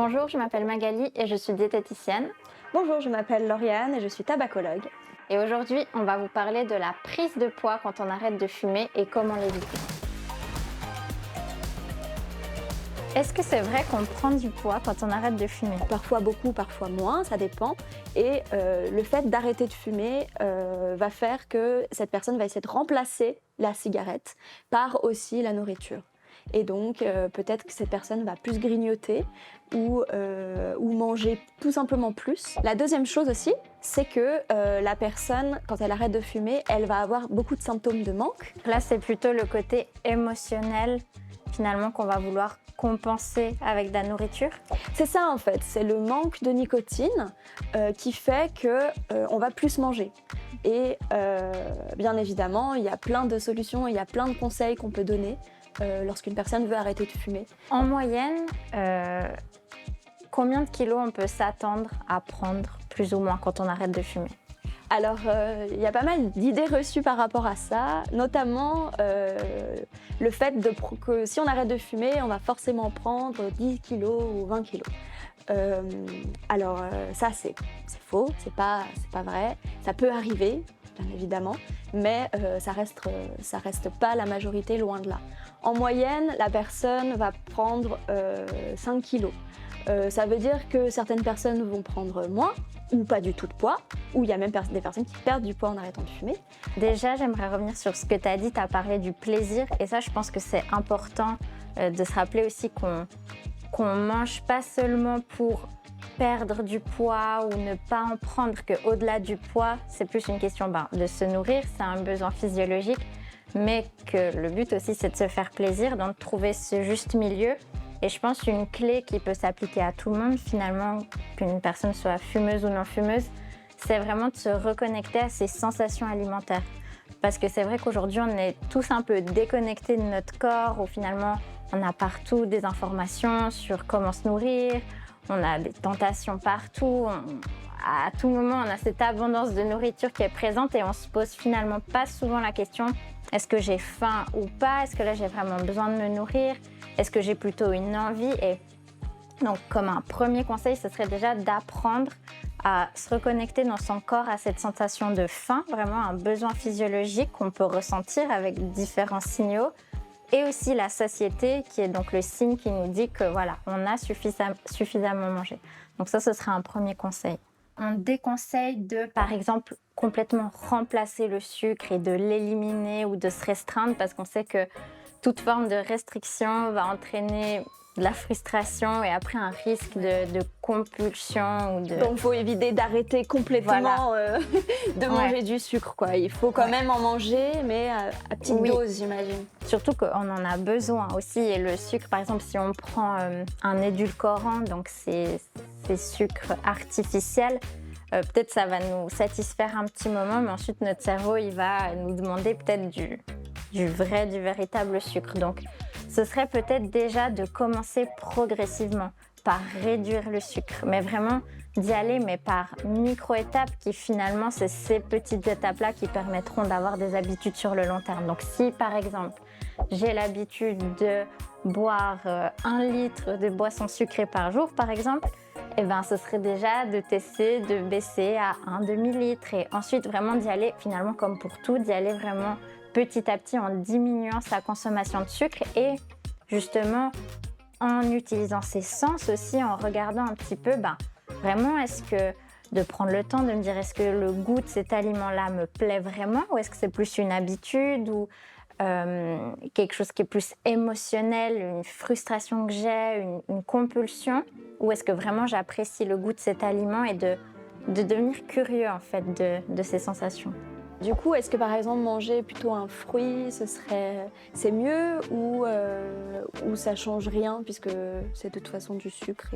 Bonjour, je m'appelle Magali et je suis diététicienne. Bonjour, je m'appelle Lauriane et je suis tabacologue. Et aujourd'hui, on va vous parler de la prise de poids quand on arrête de fumer et comment l'éviter. Est-ce que c'est vrai qu'on prend du poids quand on arrête de fumer? Parfois beaucoup, parfois moins, ça dépend. Et le fait d'arrêter de fumer va faire que cette personne va essayer de remplacer la cigarette par aussi la nourriture. Et donc peut-être que cette personne va plus grignoter ou manger tout simplement plus. La deuxième chose aussi, c'est que la personne, quand elle arrête de fumer, elle va avoir beaucoup de symptômes de manque. Là, c'est plutôt le côté émotionnel finalement qu'on va vouloir compenser avec de la nourriture. C'est ça en fait, c'est le manque de nicotine qui fait qu'on va plus manger. Et bien évidemment, il y a plein de solutions, il y a plein de conseils qu'on peut donner lorsqu'une personne veut arrêter de fumer. En moyenne, combien de kilos on peut s'attendre à prendre plus ou moins quand on arrête de fumer? Alors, il y a pas mal d'idées reçues par rapport à ça, notamment le fait que si on arrête de fumer, on va forcément prendre 10 kilos ou 20 kilos. Ça, c'est faux, c'est pas vrai. Ça peut arriver, bien évidemment, mais ça reste pas la majorité, loin de là. En moyenne, la personne va prendre 5 kilos. Ça veut dire que certaines personnes vont prendre moins ou pas du tout de poids, ou il y a même des personnes qui perdent du poids en arrêtant de fumer. Déjà, j'aimerais revenir sur ce que tu as dit, tu as parlé du plaisir, et ça, je pense que c'est important de se rappeler aussi qu'on mange pas seulement pour perdre du poids ou ne pas en prendre, qu'au-delà du poids, c'est plus une question de se nourrir, c'est un besoin physiologique, mais que le but aussi, c'est de se faire plaisir, donc de trouver ce juste milieu. Et je pense qu'une clé qui peut s'appliquer à tout le monde, finalement, qu'une personne soit fumeuse ou non fumeuse, c'est vraiment de se reconnecter à ses sensations alimentaires. Parce que c'est vrai qu'aujourd'hui, on est tous un peu déconnectés de notre corps, où finalement, on a partout des informations sur comment se nourrir, on a des tentations partout, à tout moment, on a cette abondance de nourriture qui est présente et on se pose finalement pas souvent la question: est-ce que j'ai faim ou pas? Est-ce que là, j'ai vraiment besoin de me nourrir? Est-ce que j'ai plutôt une envie? Et donc, comme un premier conseil, ce serait déjà d'apprendre à se reconnecter dans son corps à cette sensation de faim, vraiment un besoin physiologique qu'on peut ressentir avec différents signaux. Et aussi la satiété, qui est donc le signe qui nous dit que voilà, on a suffisamment mangé. Donc ça, ce serait un premier conseil. On déconseille de, par exemple, complètement remplacer le sucre et de l'éliminer ou de se restreindre, parce qu'on sait que toute forme de restriction va entraîner de la frustration et après un risque de compulsion. Donc il faut éviter d'arrêter complètement de manger du sucre, quoi. Il faut quand même en manger, mais à petite dose, j'imagine. Surtout qu'on en a besoin aussi. Et le sucre, par exemple, si on prend un édulcorant, donc c'est sucre artificiel, peut-être ça va nous satisfaire un petit moment, mais ensuite notre cerveau, il va nous demander peut-être du véritable sucre. Donc, ce serait peut-être déjà de commencer progressivement par réduire le sucre, mais vraiment d'y aller, mais par micro-étapes qui finalement, c'est ces petites étapes-là qui permettront d'avoir des habitudes sur le long terme. Donc, si par exemple, j'ai l'habitude de boire 1 litre de boisson sucrée par jour, par exemple, eh ben, ce serait déjà de tester de baisser à 1 demi-litre et ensuite vraiment d'y aller, finalement comme pour tout, d'y aller vraiment petit à petit en diminuant sa consommation de sucre et justement en utilisant ses sens aussi, en regardant un petit peu, vraiment est-ce que de prendre le temps de me dire est-ce que le goût de cet aliment-là me plaît vraiment ou est-ce que c'est plus une habitude ou quelque chose qui est plus émotionnel, une frustration que j'ai, une compulsion, ou est-ce que vraiment j'apprécie le goût de cet aliment et de devenir curieux en fait de ces sensations. Du coup, est-ce que par exemple manger plutôt un fruit, c'est mieux ou ça change rien puisque c'est de toute façon du sucre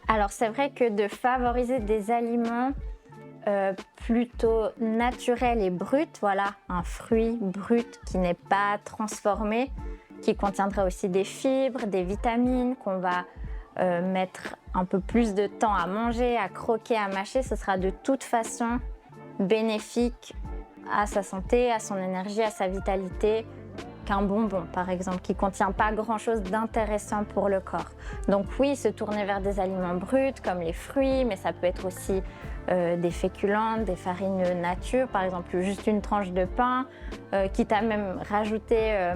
Alors c'est vrai que de favoriser des aliments plutôt naturels et bruts, voilà, un fruit brut qui n'est pas transformé, qui contiendra aussi des fibres, des vitamines qu'on va mettre un peu plus de temps à manger, à croquer, à mâcher, ce sera de toute façon bénéfique à sa santé, à son énergie, à sa vitalité, qu'un bonbon, par exemple, qui ne contient pas grand-chose d'intéressant pour le corps. Donc oui, se tourner vers des aliments bruts comme les fruits, mais ça peut être aussi des féculents, des farines nature, par exemple juste une tranche de pain, quitte à même rajouter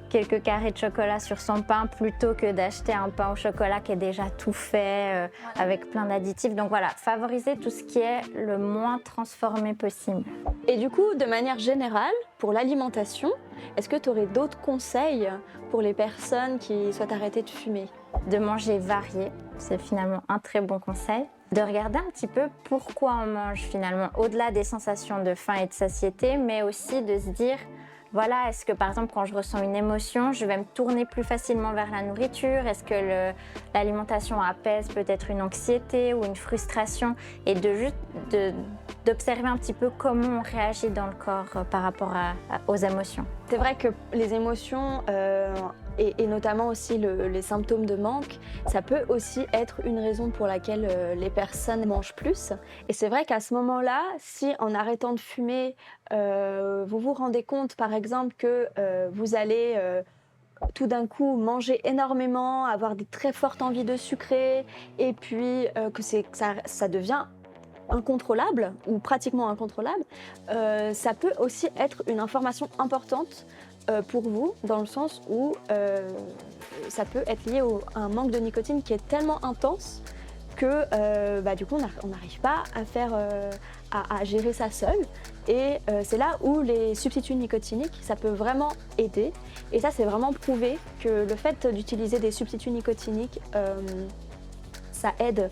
quelques carrés de chocolat sur son pain plutôt que d'acheter un pain au chocolat qui est déjà tout fait avec plein d'additifs. Donc voilà, favoriser tout ce qui est le moins transformé possible. Et du coup, de manière générale, pour l'alimentation, est-ce que tu aurais d'autres conseils pour les personnes qui souhaitent arrêter de fumer? De manger varié, c'est finalement un très bon conseil. De regarder un petit peu pourquoi on mange finalement, au-delà des sensations de faim et de satiété, mais aussi de se dire, voilà, est-ce que par exemple quand je ressens une émotion, je vais me tourner plus facilement vers la nourriture? Est-ce que l'alimentation apaise peut-être une anxiété ou une frustration? Et d'observer un petit peu comment on réagit dans le corps par rapport aux émotions. C'est vrai que les émotions et notamment aussi les symptômes de manque, ça peut aussi être une raison pour laquelle les personnes mangent plus. Et c'est vrai qu'à ce moment-là, si en arrêtant de fumer, vous vous rendez compte par exemple que vous allez tout d'un coup manger énormément, avoir des très fortes envies de sucrer, et puis que ça devient incontrôlable ou pratiquement incontrôlable, ça peut aussi être une information importante pour vous, dans le sens où ça peut être lié à un manque de nicotine qui est tellement intense que du coup on n'arrive pas à gérer ça seul. Et c'est là où les substituts nicotiniques, ça peut vraiment aider. Et ça, c'est vraiment prouvé que le fait d'utiliser des substituts nicotiniques, ça aide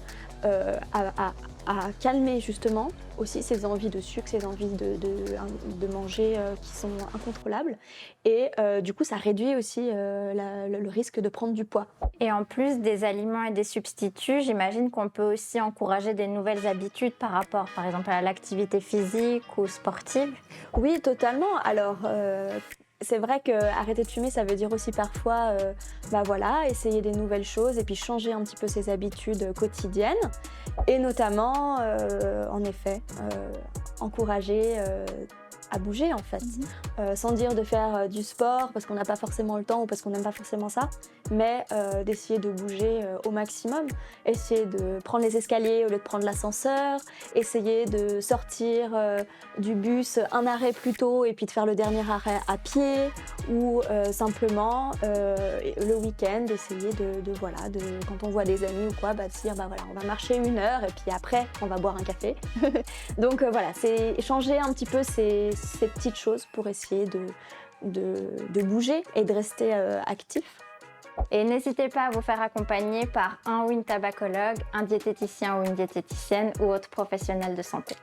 à calmer justement aussi ces envies de sucre, ces envies de manger qui sont incontrôlables. Et du coup, ça réduit aussi le risque de prendre du poids. Et en plus des aliments et des substituts, j'imagine qu'on peut aussi encourager des nouvelles habitudes par exemple, à l'activité physique ou sportive. Oui, totalement. Alors, c'est vrai qu'arrêter de fumer, ça veut dire aussi parfois essayer des nouvelles choses et puis changer un petit peu ses habitudes quotidiennes. Et notamment, en effet, encourager à bouger en fait. Sans dire de faire du sport parce qu'on n'a pas forcément le temps ou parce qu'on n'aime pas forcément ça, mais d'essayer de bouger au maximum. Essayer de prendre les escaliers au lieu de prendre l'ascenseur, essayer de sortir du bus un arrêt plus tôt et puis de faire le dernier arrêt à pied, ou simplement le week-end essayer quand on voit des amis ou quoi, de se dire on va marcher 1 heure et puis après on va boire un café. Donc voilà, c'est changer un petit peu ces petites choses pour essayer de bouger et de rester actif. Et n'hésitez pas à vous faire accompagner par un ou une tabacologue, un diététicien ou une diététicienne ou autre professionnel de santé.